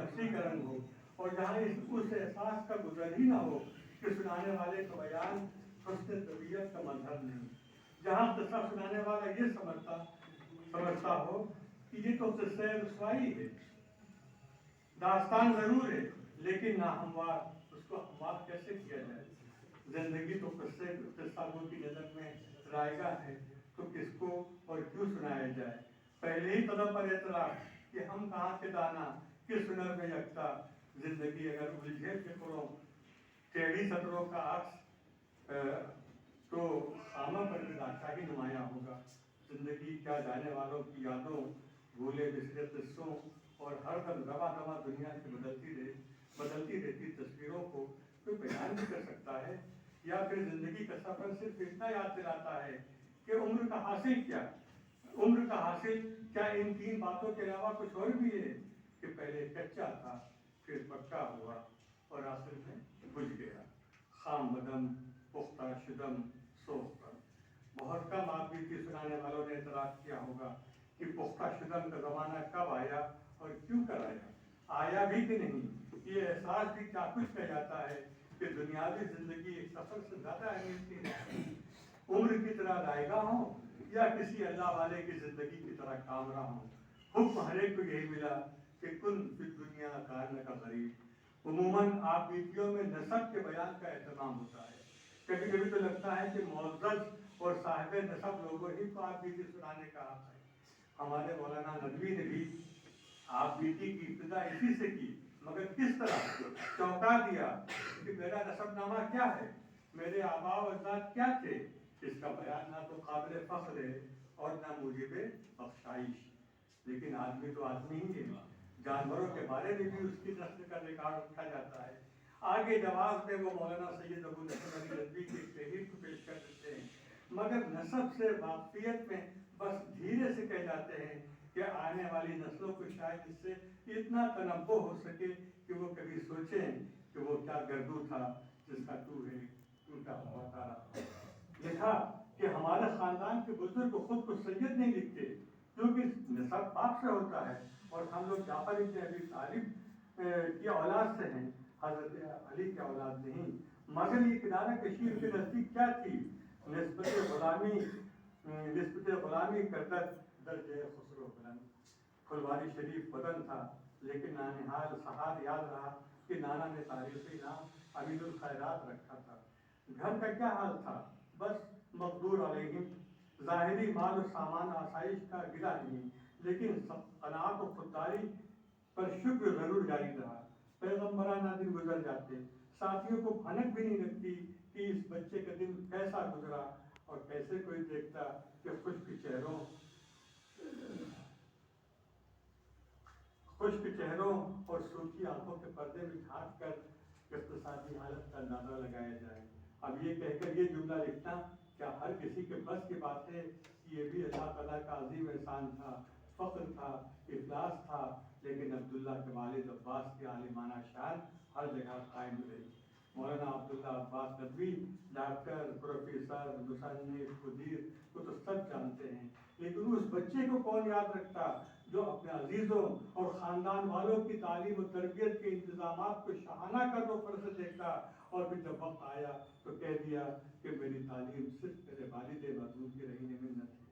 नफसीकरण हो, और जहाँ उस एहसास का गुजर ही ना हो कि सुनाने वाले का बयान हुस्न तबीयत का मजहब नहीं, जहाँ किस्सा सुनाने वाला ये समझता हो कि ये तो किस्सा रुसवाई है, दास्तान जरूर है लेकिन ना हमवार, उसको हमवार कैसे किया जाए। जिंदगी तो किस्सा की नजर में रायगा है, तो किसको और क्यों सुनाया जाए। पहले ही तलब पर एतराफ कि हम कहाँ के दाना, किस हुनर में यकता। जिंदगी अगर उलझे फिक्रों टेढ़ी सतरों का अक्स, तो खामा पर निराशा ही नुमाया होगा। जिंदगी क्या जाने वालों की यादों, भूले बिसरे किस्सों और हर दम रवा दवा दुनिया की बदलती रहती तस्वीरों को कोई बयान भी कर सकता है, या फिर जिंदगी का सफर सिर्फ इतना याद दिलाता है कि उम्र का हासिल क्या इन तीन बातों के अलावा कुछ और भी है कि पहले कच्चा था, फिर पक्का हुआ और आखिर में बुझ गया। खाम बदम पुख्ता शुदम सोख्ता। बहुत कम आप बीती सुनाने वालों ने एतराफ़ किया होगा कि पुख्ता शुदम का ज़माना कब आया और क्यों कर आया भी कि नहीं। ये एहसास भी क्या कुछ कह जाता है कि दुनियावी जिंदगी एक सफर से ज्यादा अहमियत नहीं रखती, उम्र की तरह रायगा हो या किसी अल्लाह वाले की जिंदगी की तरह कामरा हो। हुक्म हर एक को यही मिला कि कुन फिर दुनिया कारन का गरीब। उमूमन आप बीतियों में नसब के बयान का एहतमाम होता है। कभी कभी तो लगता है कि मुअज़्ज़ज़ और साहिब नसब लोगों ही को आप बीती सुनाने का हक है। हमारे मौलाना नदवी ने भी आप बीती की इब्तिदा इसी से की, मगर किस तरह चौंका दिया कि मेरा नसबनामा क्या है, मेरे आबा और अजदाद क्या थे। इसका बयान ना तो काबिल फख्र है और ना मुजीब बख्शाइश। लेकिन आदमी तो आदमी ही है, जानवरों के बारे में भी उसकी नस्ल का रिकॉर्ड रखा जाता है। आगे जवाब में वो मौलाना सैयद अबू नसर अली नदवी की तहरीर को पेश कर देते हैं, मगर नसब से वाकफियत में बस धीरे से कह जाते हैं कि आने वाली नस्लों को शायद इससे इतना तनब्बो हो सके कि वो कभी सोचें कि वो क्या गर्दू था जिसका तू है टूटा हुआ तारा। लिखा कि हमारे खानदान के बुजुर्ग खुद को सैयद नहीं लिखते क्योंकि नसब बाप से होता है, और हम लोग जाफर इब्न अबी तालिब की औलाद से हैं, हजरत अली की औलाद नहीं। मगर ये किनारा कशीर के नजदीक क्या थी, निस्बत गुलामी करदत दर्ज खुसरो बुलंद। फुलवारी शरीफ बदन था, लेकिन नानिहाल सहार याद रहा कि नाना ने तारीखी नाम अमीनुल खैरात रखा था। घर का क्या हाल था, बस मकदूर अलैहिम, ज़ाहिरी माल और सामान आसाइश का गिला नहीं, लेकिन कनात और खुददारी पर शुक्र जरूर जारी रहा। पैगम्बराना दिन गुजर जाते, साथियों को भनक भी नहीं लगती कि इस बच्चे का दिन कैसा गुजरा, और कैसे कोई देखता कि खुश्क चेहरों और सूखी आंखों के पर्दे में झांक कर इक़्तिसादी हालत का अंदाजा लगाया जाए। अब ये कहकर ये जुमला लिखना क्या हर किसी के बस की बात है। ये भी अल्लाह ताला का अजीम एहसान था, फ़ख्र था, इखलास था, लेकिन अब्दुल्ला के वालिद अब्बास की आलिमाना शान हर जगह कायम रही। मौलाना अब्दुल्ला अब्बास नदवी डॉक्टर, प्रोफेसर, मुसन्निफ़, मुदीर को तो सब जानते हैं, लेकिन उस बच्चे को कौन याद रखता जो अपने अजीज़ों और ख़ानदान वालों की तालीम और तरबियत के इंतज़ामात को शहाना कर ऊपर से देखता, और फिर जब वक्त आया तो कह दिया कि मेरी तालीम सिर्फ मेरे वालिद मरहूम की रहीने में न थी।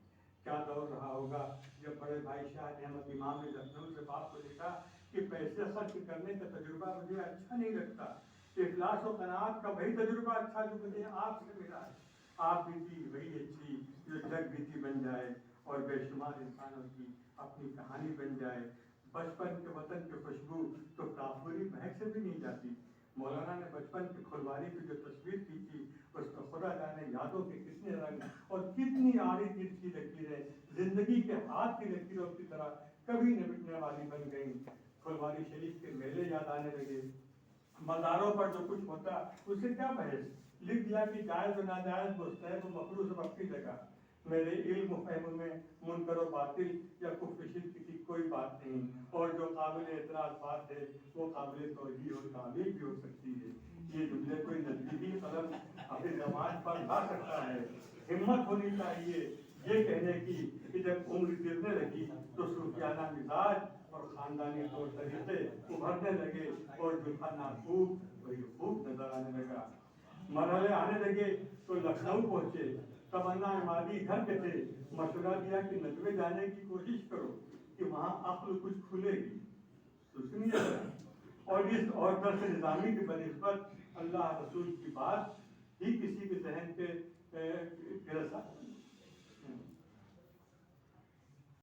क्या दौर रहा होगा जब बड़े भाई शाह अहमद इमाम ने लखनऊ से बाप को लिखा कि पैसे खर्च करने का तजुर्बा मुझे अच्छा नहीं लगता, इखलास और कनात का वही तजुर्बा अच्छा जो मुझे आपसे मिला है। आप बीती वही अच्छी जो जग बीती बन जाए और बेशुमार इंसानों की अपनी कहानी बन जाए। बचपन के वतन की खुशबू तो काफूरी महक से भी नहीं जाती। मौलाना ने बचपन की खुलवारी की जो तस्वीर की थी, उसमें खुदा जाने यादों के कितने रंग और कितनी आड़ी तिरछी लकीरें जिंदगी के हाथ की लकीरों की तरह कभी न मिटने वाली बन गई। खुलवारी शरीफ के मेले याद आने लगे, मज़ारों पर जो कुछ होता उससे क्या बहस। लिख दिया कि जायज़ और नाजायज़ मुस्तहब मकरूह सब अपनी जगह। मेरे इल्म फहम में मुनकर और बातिल या कुफ्र शिर्क की कोई बात नहीं, और जो काबिल एतराज़ बात है वो काबिल तौहीद और तावील भी हो सकती है। ये जुमले कोई नज़दीकी कलम अपनी ज़बान पर ला सकता है। हिम्मत होनी चाहिए ये कहने की कि जब उम्र गिरने लगी तो सूफियाना मिजाज और ख़ानदानी तौर तरीक़े उभर बढ़ने लगे और जो था नाखूब वही खूब नजर आने लगा। मरहले आने लगे तो लखनऊ पहुंचे। तमन्ना इमादी घर के थे, मशवरा दिया कि नजवे जाने की कोशिश करो कि वहाँ अक्ल कुछ खुलेगी। तो सुनिए और इस और दर्स निज़ामी की बनिस्बत अल्लाह रसूल की बात ही किसी के जहन पे